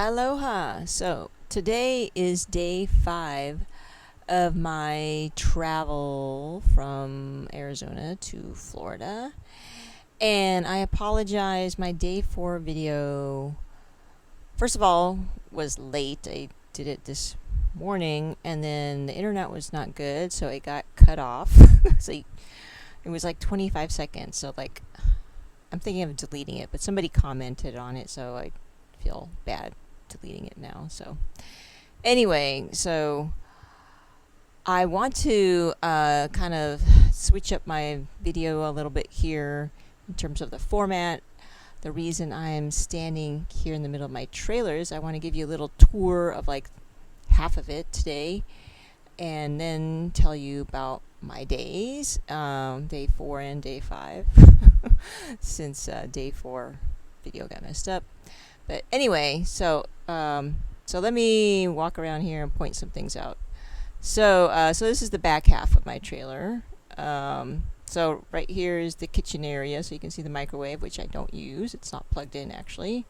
Aloha! So today is day 5 of my travel from Arizona to Florida. And I apologize, my day 4 video, first of all, was late. I did it this morning, and then the internet was not good, so it got cut off. So it was like 25 seconds. So, like, I'm thinking of deleting it, but somebody commented on it, so I feel bad deleting it now. So anyway, so I want to kind of switch up my video a little bit here in terms of the format. The reason I'm standing here in the middle of my trailer is I want to give you a little tour of like half of it today, and then tell you about my days, day 4 and day 5, since day 4 video got messed up. But anyway, so let me walk around here and point some things out. So this is the back half of my trailer. So right here is the kitchen area, so you can see the microwave, which I don't use. It's not plugged in actually,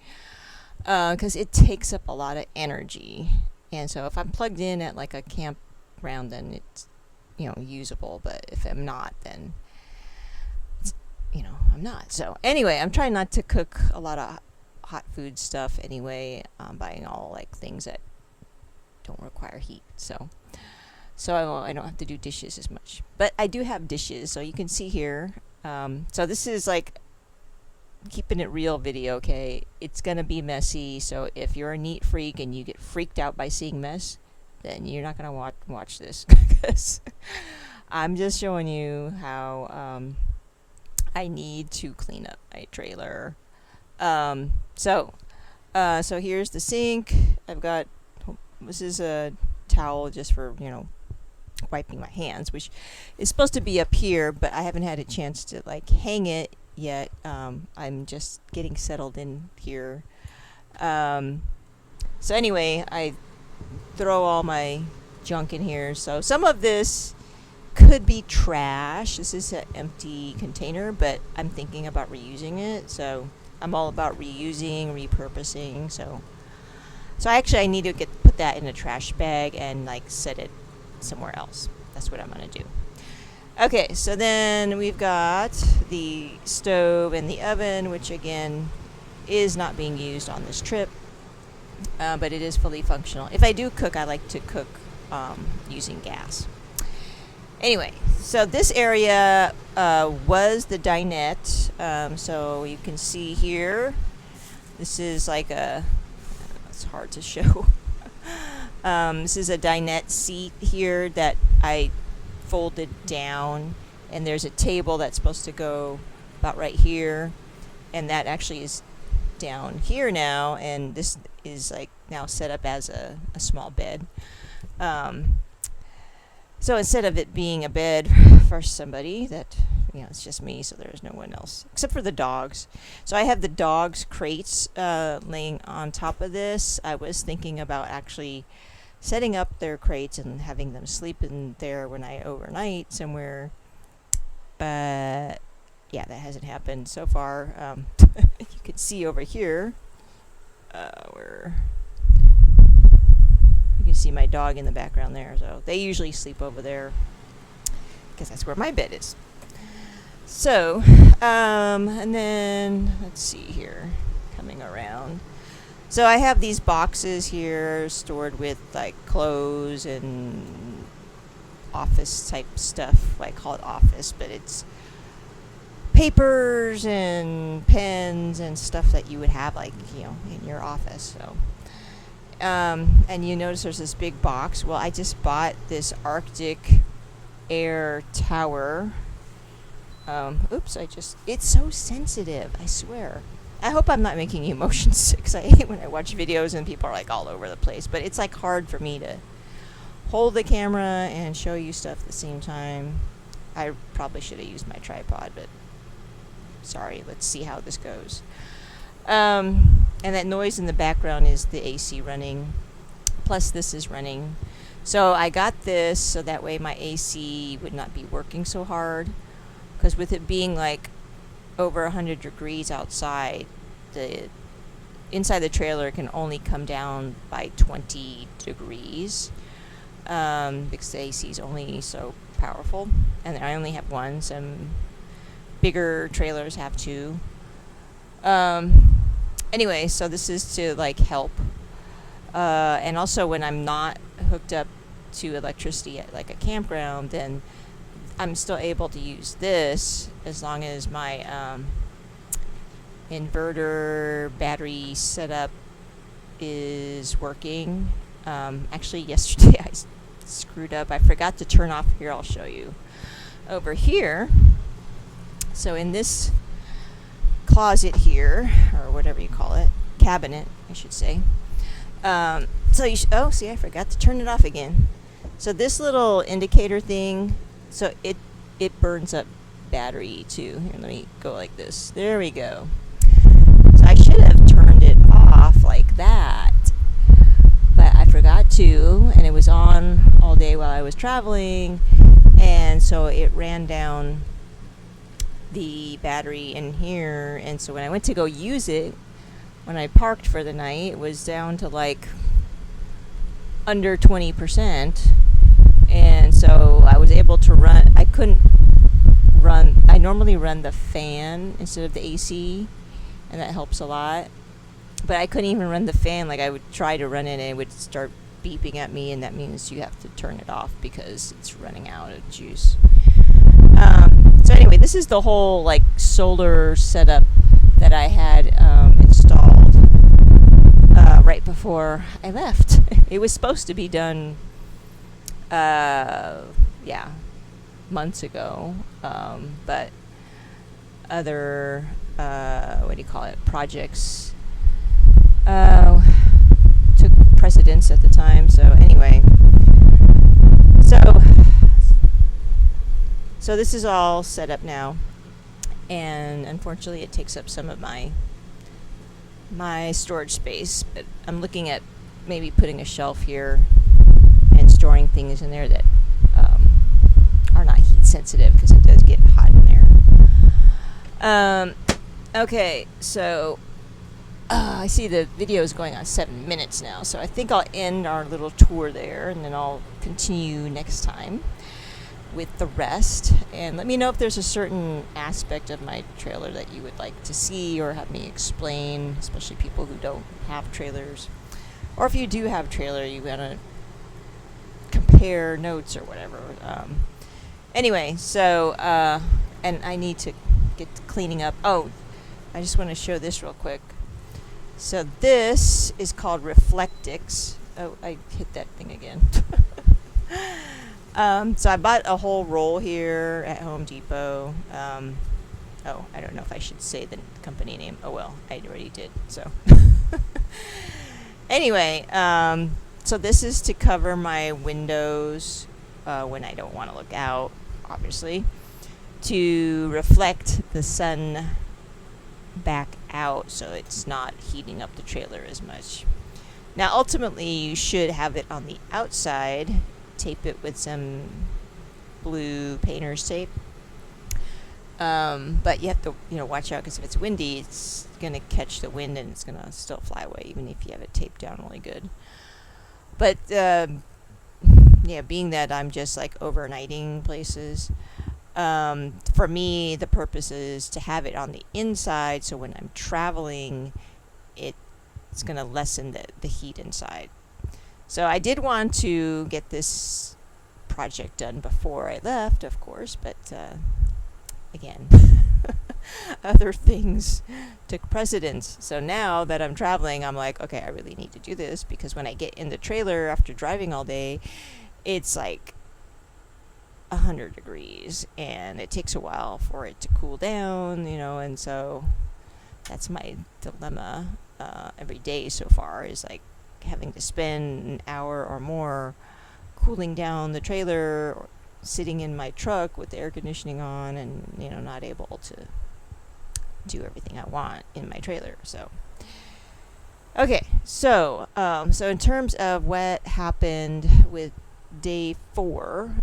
because it takes up a lot of energy. And so if I'm plugged in at like a campground, then it's usable. But if I'm not, then it's, I'm not. So anyway, I'm trying not to cook a lot of hot food stuff anyway. I'm buying all like things that don't require heat, so I don't have to do dishes as much, but I do have dishes. So you can see here, so this is like keeping it real video. Okay, it's gonna be messy, so if you're a neat freak and you get freaked out by seeing mess, then you're not gonna watch this, because I'm just showing you how I need to clean up my trailer. So here's the sink. This is a towel just for, wiping my hands, which is supposed to be up here, but I haven't had a chance to like hang it yet. I'm just getting settled in here. So anyway, I throw all my junk in here. So some of this could be trash. This is an empty container, but I'm thinking about reusing it. So I'm all about reusing, repurposing. So I need to put that in a trash bag and like set it somewhere else. That's what I'm gonna do. Okay, so then we've got the stove and the oven, which again is not being used on this trip, but it is fully functional. If I do cook, I like to cook using gas. Anyway, so this area was the dinette. So you can see here, this is like it's hard to show. This is a dinette seat here that I folded down, and there's a table that's supposed to go about right here, and that actually is down here now, and this is like now set up as a small bed. So instead of it being a bed for somebody that, it's just me, so there's no one else except for the dogs. So I have the dogs' crates laying on top of this. I was thinking about actually setting up their crates and having them sleep in there when I overnight somewhere. But yeah, that hasn't happened so far. You can see over here where you can see my dog in the background there. So they usually sleep over there because that's where my bed is. So, and then let's see here, coming around. So I have these boxes here stored with like clothes and office type stuff. I call it office, but it's papers and pens and stuff that you would have like, in your office. So, and you notice there's this big box. Well, I just bought this Arctic Air Tower. It's so sensitive, I swear. I hope I'm not making you motion sick, because I hate when I watch videos and people are like all over the place. But it's like hard for me to hold the camera and show you stuff at the same time. I probably should have used my tripod, but sorry, let's see how this goes. And that noise in the background is the AC running, plus this is running. So I got this so that way my AC would not be working so hard, because with it being like over 100 degrees outside, the inside the trailer can only come down by 20 degrees because the AC is only so powerful, and I only have one. Some bigger trailers have two. Anyway, so this is to like help, and also when I'm not hooked up to electricity at like a campground, then I'm still able to use this as long as my inverter battery setup is working. Actually, yesterday I screwed up. I forgot to turn off. Here, I'll show you. Over here, so in this closet here, or whatever you call it, cabinet, I should say. So you oh, see, I forgot to turn it off again. So this little indicator thing, so it burns up battery too. Here, let me go like this. There we go. So I should have turned it off like that, but I forgot to, and it was on all day while I was traveling, and so it ran down the battery in here, and so when I went to go use it, when I parked for the night, it was down to like under 20%, and so I was able to run. I couldn't run. I normally run the fan instead of the AC, and that helps a lot, but I couldn't even run the fan. Like, I would try to run it and it would start beeping at me, and that means you have to turn it off because it's running out of juice. So anyway, this is the whole like solar setup that I had installed right before I left. It was supposed to be done, months ago, but other what do you call it, projects took precedence at the time. So anyway, so this is all set up now, and unfortunately it takes up some of my storage space, but I'm looking at maybe putting a shelf here and storing things in there that are not heat sensitive, because it does get hot in there. Okay, so I see the video is going on 7 minutes now, so I think I'll end our little tour there, and then I'll continue next time with the rest. And let me know if there's a certain aspect of my trailer that you would like to see or have me explain, especially people who don't have trailers, or if you do have a trailer, you want to compare notes or whatever. Anyway, so and I need to get to cleaning up. Oh, I just want to show this real quick. So this is called Reflectix. Oh, I hit that thing again. So I bought a whole roll here at Home Depot. Oh, I don't know if I should say the company name. Oh well, I already did. So anyway, so this is to cover my windows when I don't want to look out, obviously, to reflect the sun back out so it's not heating up the trailer as much. Now ultimately you should have it on the outside. Tape it with some blue painter's tape, but you have to watch out, because if it's windy, it's gonna catch the wind and it's gonna still fly away even if you have it taped down really good. But being that I'm just like overnighting places, for me the purpose is to have it on the inside, so when I'm traveling it's gonna lessen the heat inside. So I did want to get this project done before I left, of course, but again, other things took precedence. So now that I'm traveling, I'm like, okay, I really need to do this, because when I get in the trailer after driving all day, it's like 100 degrees, and it takes a while for it to cool down, and so that's my dilemma every day so far, is like having to spend an hour or more cooling down the trailer, or sitting in my truck with the air conditioning on, and not able to do everything I want in my trailer. So okay, so so in terms of what happened with day 4,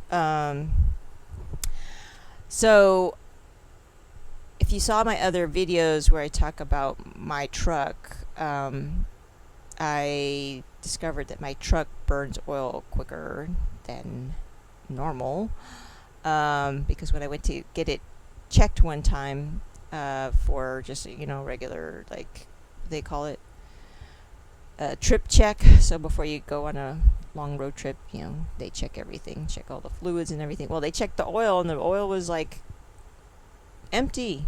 so if you saw my other videos where I talk about my truck, I discovered that my truck burns oil quicker than normal, because when I went to get it checked one time, for just regular, like they call it a trip check. So before you go on a long road trip, they check everything, check all the fluids and everything. Well, they checked the oil, and the oil was like empty.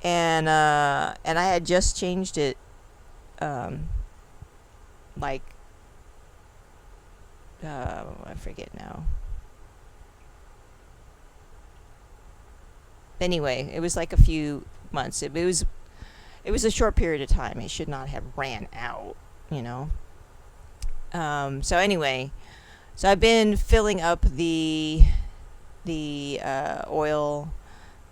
And I had just changed it, like I forget now. Anyway, it was like a few months. It was a short period of time. It should not have ran out, you know. So anyway, so I've been filling up the oil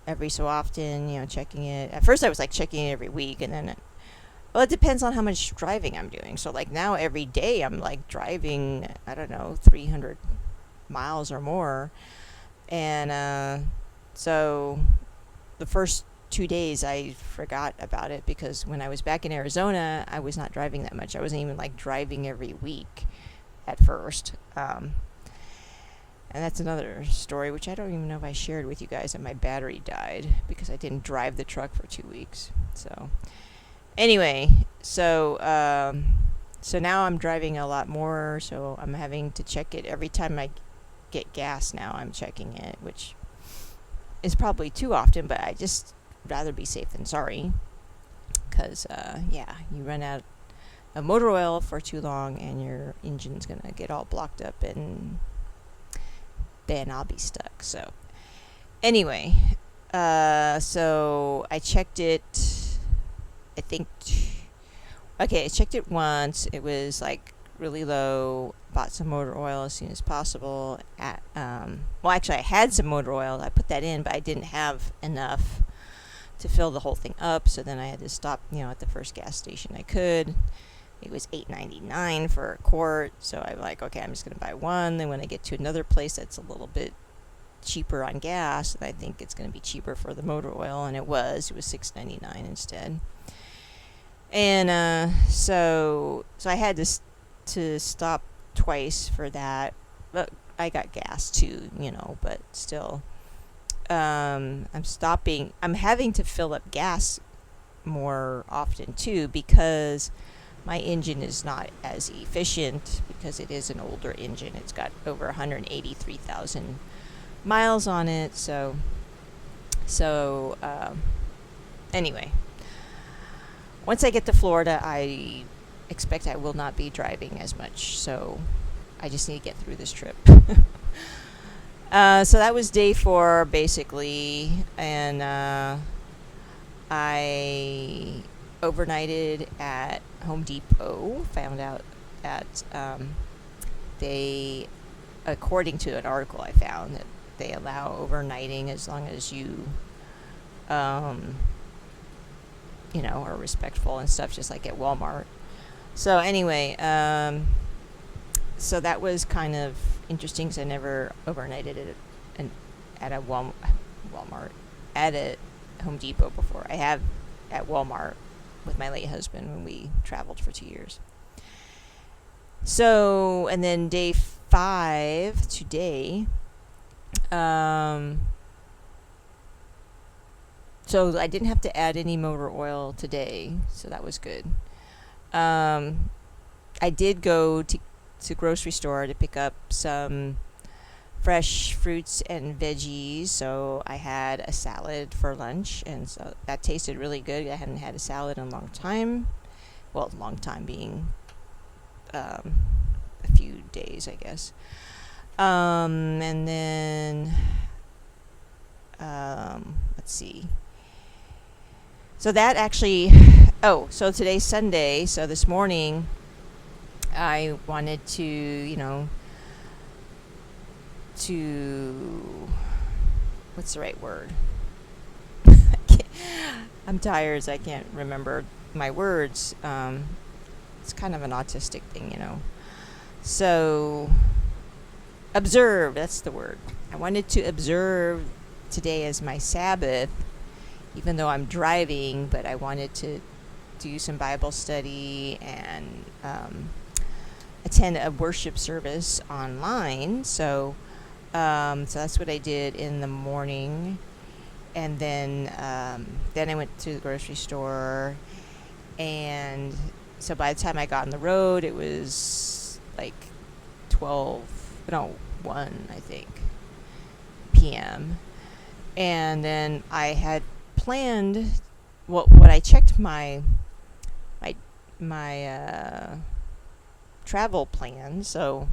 every so often, checking it. At first, I was like checking it every week, and then well, it depends on how much driving I'm doing. So like now, every day I'm like driving, I don't know, 300 miles or more, and so the first 2 days I forgot about it, because when I was back in Arizona, I was not driving that much. I wasn't even like driving every week at first. And that's another story, which I don't even know if I shared with you guys, that my battery died because I didn't drive the truck for 2 weeks. So anyway, so now I'm driving a lot more, so I'm having to check it every time I get gas. Now I'm checking it, which is probably too often, but I just rather be safe than sorry, because yeah, you run out of motor oil for too long and your engine's gonna get all blocked up, and then I'll be stuck. So anyway, so I checked it, I think okay, I checked it once. It was like really low. Bought some motor oil as soon as possible. Well, actually, I had some motor oil. I put that in, but I didn't have enough to fill the whole thing up. So then I had to stop, at the first gas station I could. It was $8.99 for a quart. So I'm like, okay, I'm just gonna buy one. Then when I get to another place that's a little bit cheaper on gas, I think it's gonna be cheaper for the motor oil, and it was. It was $6.99 instead. And so I had to stop twice for that, but I got gas too, but still, I'm having to fill up gas more often too, because my engine is not as efficient, because it is an older engine. It's got over 183,000 miles on it. So anyway, once I get to Florida, I expect I will not be driving as much, so I just need to get through this trip. So that was day 4, basically, and I overnighted at Home Depot. Found out that they, according to an article I found, that they allow overnighting as long as you, are respectful and stuff, just like at Walmart. So anyway, so that was kind of interesting, because I never overnighted at a Walmart, at a Home Depot before. I have at Walmart with my late husband when we traveled for 2 years. So, and then day 5 today, so I didn't have to add any motor oil today, so that was good. I did go to grocery store to pick up some fresh fruits and veggies, so I had a salad for lunch, and so that tasted really good. I hadn't had a salad in a long time. Well, long time being a few days, I guess. And then let's see. So that actually, so today's Sunday, so this morning I wanted to, what's the right word? I'm tired, so I can't remember my words. It's kind of an autistic thing, So, observe, that's the word. I wanted to observe today as my Sabbath, even though I'm driving, but I wanted to do some Bible study and attend a worship service online. So that's what I did in the morning, and then I went to the grocery store, and so by the time I got on the road, it was like 12, no, 1, I think, p.m. And then I had planned what I checked my my travel plan. So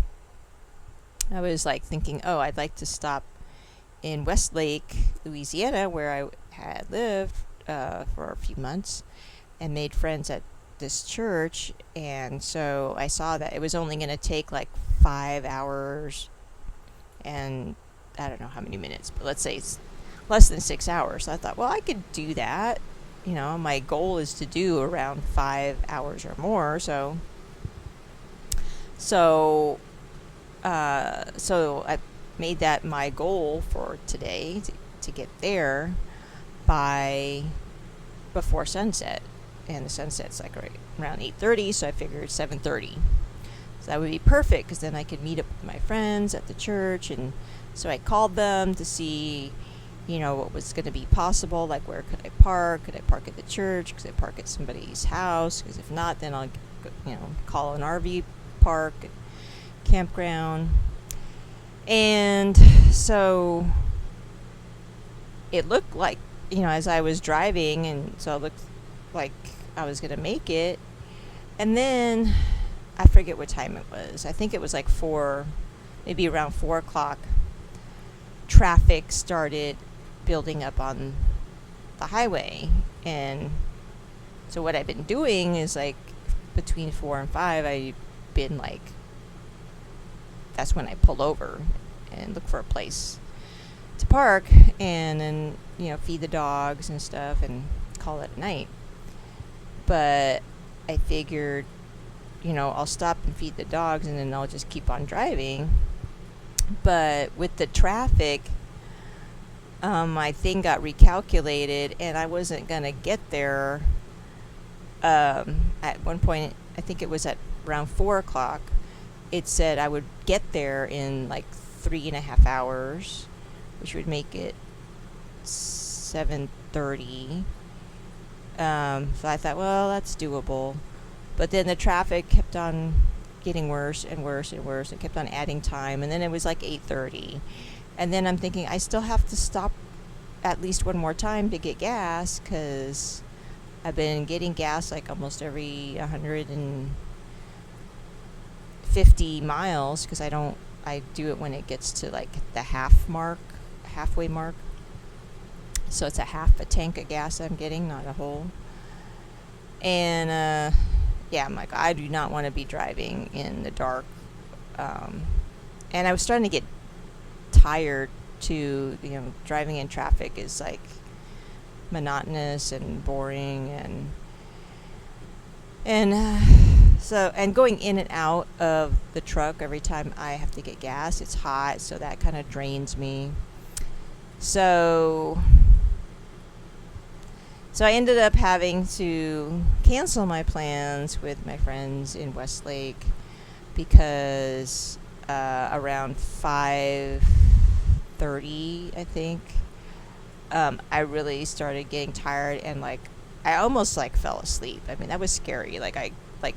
I was like thinking, oh, I'd like to stop in Westlake, Louisiana, where I had lived for a few months and made friends at this church. And so I saw that it was only going to take like 5 hours and I don't know how many minutes, but let's say it's less than 6 hours. So I thought, well, I could do that. You know, my goal is to do around 5 hours or more. So I made that my goal for today to get there by before sunset, and the sunset's like right around 8:30. So I figured 7:30. So that would be perfect because then I could meet up with my friends at the church, and so I called them to see, what was going to be possible. Like, where could I park? Could I park at the church? Could I park at somebody's house? Because if not, then I'll, call an RV park, campground. And so it looked like, as I was driving, and so it looked like I was going to make it. And then I forget what time it was. I think it was like maybe around 4 o'clock. Traffic started building up on the highway. And so what I've been doing is like between 4 and 5, I've been like, that's when I pull over and look for a place to park and then, feed the dogs and stuff and call it a night. But I figured, I'll stop and feed the dogs and then I'll just keep on driving. But with the traffic, my thing got recalculated and I wasn't going to get there. At one point, I think it was at around 4 o'clock, it said I would get there in like 3.5 hours, which would make it 7:30. So I thought, well, that's doable. But then the traffic kept on getting worse and worse and worse. It kept on adding time, and then it was like 8:30. And then I'm thinking, I still have to stop at least one more time to get gas, because I've been getting gas like almost every 150 miles, because I do it when it gets to like the halfway mark. So it's a half a tank of gas I'm getting, not a whole. And yeah, I'm like, I do not want to be driving in the dark. And I was starting to get tired too. Driving in traffic is like monotonous and boring, and going in and out of the truck every time I have to get gas, it's hot, so that kind of drains me. So I ended up having to cancel my plans with my friends in Westlake, because around 5:30, I think, I really started getting tired, and like I almost like fell asleep. I mean, that was scary. Like I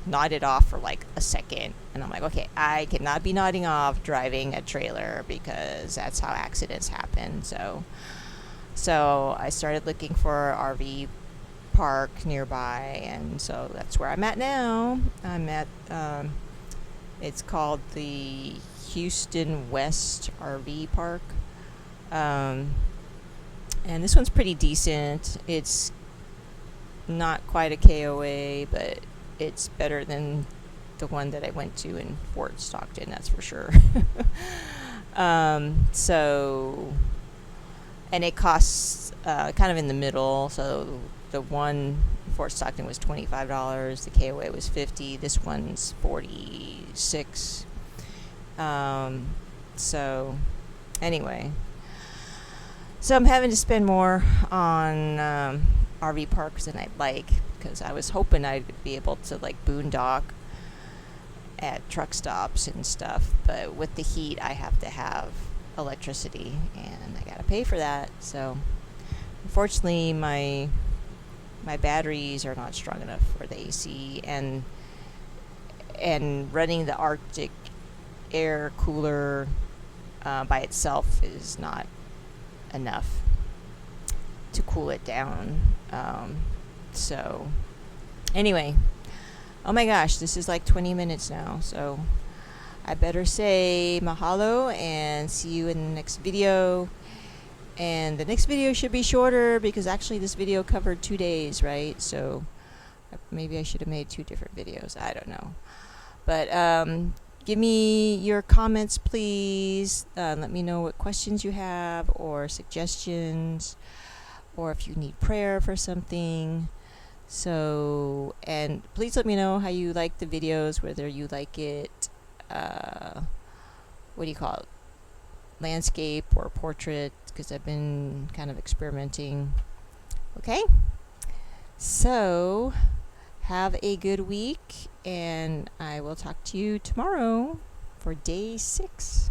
nodded off for like a second, and I'm like, okay, I cannot be nodding off driving a trailer, because that's how accidents happen. So I started looking for an RV park nearby, and so that's where I'm at now. I'm at it's called the Houston West RV Park, and this one's pretty decent. It's not quite a KOA, but it's better than the one that I went to in Fort Stockton, that's for sure. And it costs kind of in the middle. So the one in Fort Stockton was $25. The KOA was $50. This one's $46. So anyway, so I'm having to spend more on RV parks than I'd like, because I was hoping I'd be able to like boondock at truck stops and stuff, but with the heat I have to have electricity and I gotta pay for that. So unfortunately my batteries are not strong enough for the AC, and running the Arctic air cooler by itself is not enough to cool it down. So anyway, oh my gosh, this is like 20 minutes now, so I better say mahalo and see you in the next video. And the next video should be shorter because actually this video covered 2 days, right? So maybe I should have made 2 different videos. I don't know. But give me your comments, please. Let me know what questions you have or suggestions, or if you need prayer for something. So, and please let me know how you like the videos, whether you like it, what do you call it? Landscape or portrait, because I've been kind of experimenting. Okay? So, have a good week, and I will talk to you tomorrow for day 6.